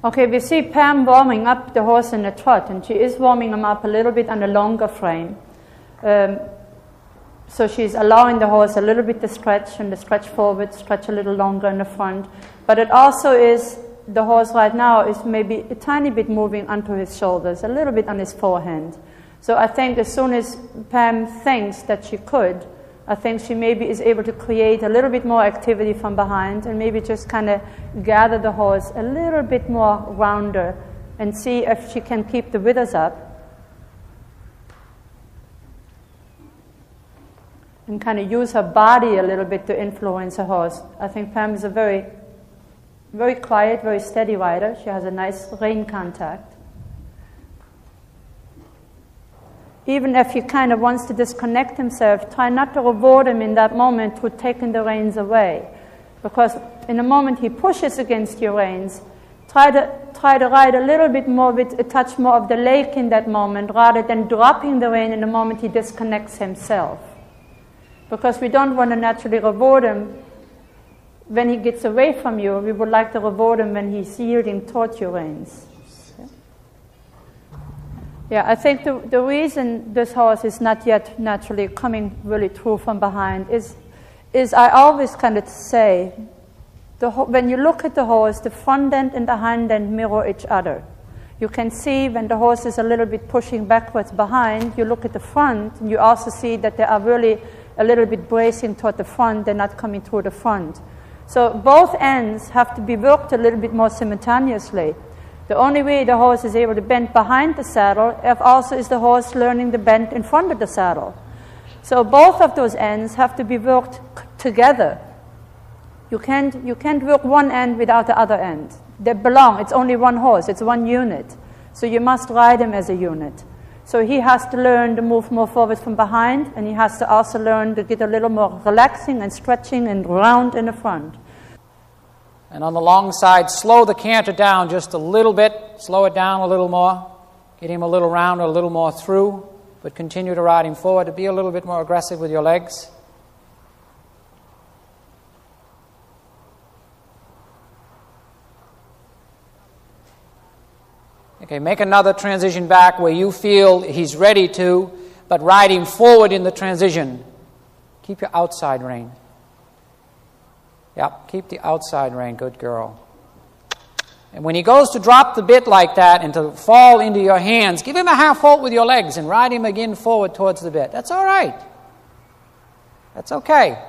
Okay, we see Pam warming up the horse in a trot, and she is warming him up a little bit on a longer frame. So she's allowing the horse a little bit to stretch, and to stretch forward, stretch a little longer in the front. But it also is, the horse right now is maybe a tiny bit moving onto his shoulders, a little bit on his forehand. So I think as soon as Pam thinks that she could, I think she maybe is able to create a little bit more activity from behind and maybe just kind of gather the horse a little bit more rounder and see if she can keep the withers up and kind of use her body a little bit to influence her horse. I think Pam is a very, very quiet, very steady rider. She has a nice rein contact. Even if he kind of wants to disconnect himself, try not to reward him in that moment through taking the reins away. Because in the moment he pushes against your reins, try to ride a little bit more with a touch more of the leg in that moment rather than dropping the rein in the moment he disconnects himself. Because we don't want to naturally reward him when he gets away from you. We would like to reward him when he's yielding toward your reins. Yeah, I think the reason this horse is not yet naturally coming really through from behind is I always kind of say, when you look at the horse, the front end and the hind end mirror each other. You can see when the horse is a little bit pushing backwards behind, you look at the front, and you also see that they are really a little bit bracing toward the front, they're not coming through the front. So both ends have to be worked a little bit more simultaneously. The only way the horse is able to bend behind the saddle also is the horse learning to bend in front of the saddle. So both of those ends have to be worked together. You can't work one end without the other end. They belong. It's only one horse. It's one unit. So you must ride him as a unit. So he has to learn to move more forward from behind, and he has to also learn to get a little more relaxing and stretching and round in the front. And on the long side, slow the canter down just a little bit. Slow it down a little more. Get him a little round, a little more through. But continue to ride him forward. To be a little bit more aggressive with your legs. Okay, make another transition back where you feel he's ready to, but ride him forward in the transition. Keep your outside rein. Yep, keep the outside rein, good girl. And when he goes to drop the bit like that and to fall into your hands, give him a half halt with your legs and ride him again forward towards the bit. That's all right. That's okay.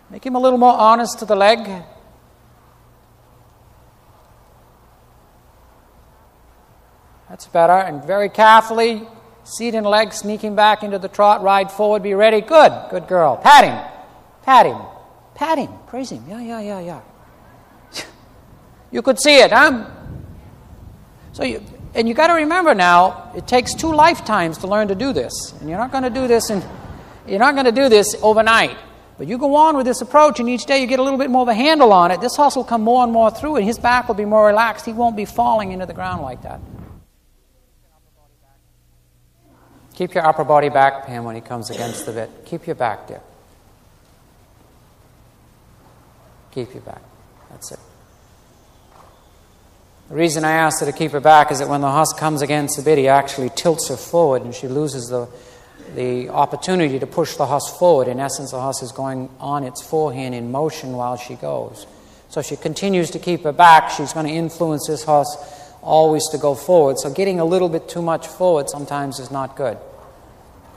Make him a little more honest to the leg. That's better. And very carefully, seat and leg, sneaking back into the trot, ride forward, be ready. Good, good girl. Pat him. Pat him. Pat him. Praise him. Yeah. You could see it, huh? And you got to remember now, it takes 2 lifetimes to learn to do this. And you're not going to do this overnight. But you go on with this approach, and each day you get a little bit more of a handle on it. This horse will come more and more through, and his back will be more relaxed. He won't be falling into the ground like that. Keep your upper body back, Pam, when he comes against the bit. Keep your back there. Keep your back. That's it. The reason I asked her to keep her back is that when the horse comes against the bit, he actually tilts her forward, and she loses the opportunity to push the horse forward. In essence, the horse is going on its forehand in motion while she goes. So if she continues to keep her back, she's going to influence this horse always to go forward. So getting a little bit too much forward sometimes is not good.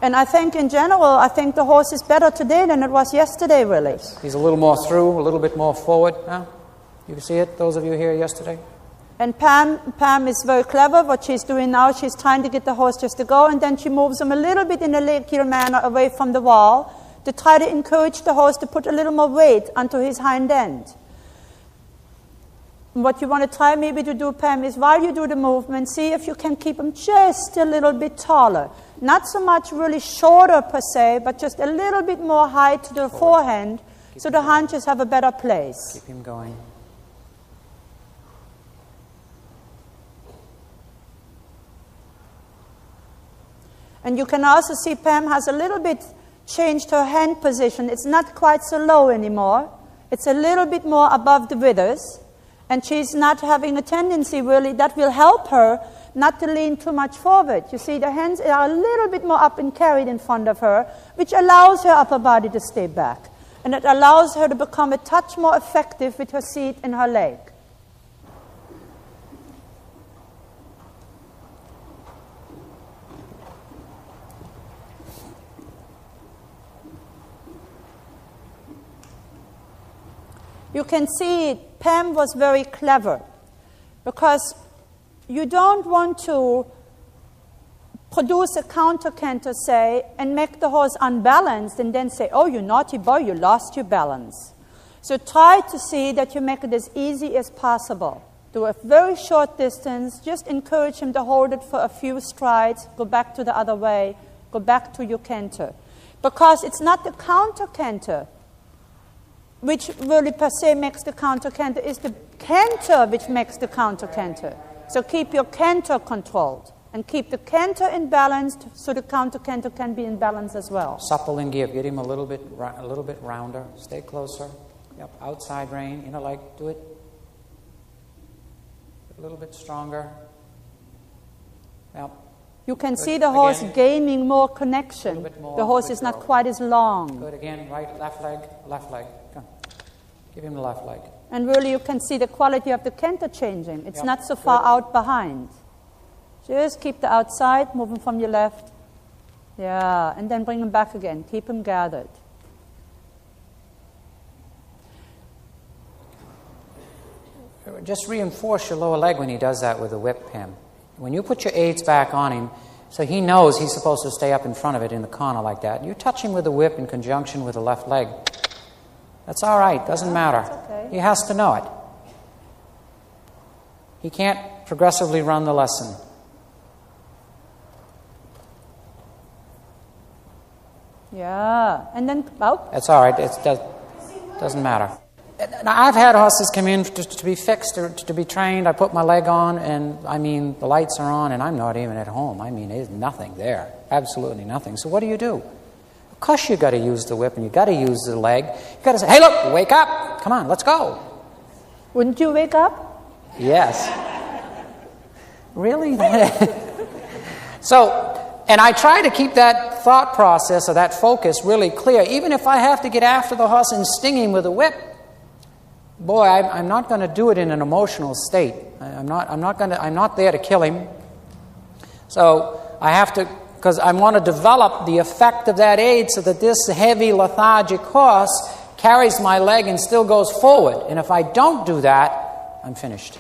And I think in general, I think the horse is better today than it was yesterday, really. He's a little more through, a little bit more forward. Huh? You can see it, those of you here yesterday? And Pam is very clever. What she's doing now, she's trying to get the horse just to go, and then she moves him a little bit in a leg heel manner away from the wall to try to encourage the horse to put a little more weight onto his hind end. What you want to try maybe to do, Pam, is while you do the movement, see if you can keep him just a little bit taller. Not so much really shorter per se, but just a little bit more height to the forehand so the haunches have a better place. Keep him going. And you can also see Pam has a little bit changed her hand position. It's not quite so low anymore. It's a little bit more above the withers. And she's not having a tendency really, that will help her not to lean too much forward. You see, the hands are a little bit more up and carried in front of her, which allows her upper body to stay back. And it allows her to become a touch more effective with her seat and her leg. You can see Pam was very clever, because you don't want to produce a counter-canter, say, and make the horse unbalanced and then say, oh, you naughty boy, you lost your balance. So try to see that you make it as easy as possible. Do a very short distance, just encourage him to hold it for a few strides, go back to the other way, go back to your canter. Because it's not the counter-canter which really per se makes the counter-canter, it's the canter which makes the counter-canter. So keep your canter controlled and keep the canter in balance so the counter-canter can be in balance as well. Supple and give. Get him a little bit rounder. Stay closer. Yep. Outside rein. Inner leg. Do it. A little bit stronger. Yep. You can see the horse gaining more connection. More, the horse is not quite as long. Good. Again. Right. Left leg. Left leg. Come. Give him the left leg. And really you can see the quality of the canter changing. It's not so far out behind. Just keep the outside, move him from your left. Yeah, and then bring him back again. Keep him gathered. Just reinforce your lower leg when he does that with the whip, Pam. When you put your aids back on him, so he knows he's supposed to stay up in front of it in the corner like that. You touch him with the whip in conjunction with the left leg. That's all right. Doesn't matter. Okay. He has to know it. He can't progressively run the lesson. Yeah, and then out. That's all right. It doesn't matter. Now, I've had horses come in to be fixed, to be trained. I put my leg on, and I mean, the lights are on, and I'm not even at home. I mean, there's nothing there. Absolutely nothing. So what do you do? Of course you got to use the whip, and you got to use the leg. You got to say, hey, look, wake up. Come on, let's go. Wouldn't you wake up? Yes. Really? So, and I try to keep that thought process or that focus really clear. Even if I have to get after the horse and sting him with a whip, boy, I'm not going to do it in an emotional state. I'm not there to kill him. So I have to, because I want to develop the effect of that aid so that this heavy, lethargic horse carries my leg and still goes forward. And if I don't do that, I'm finished.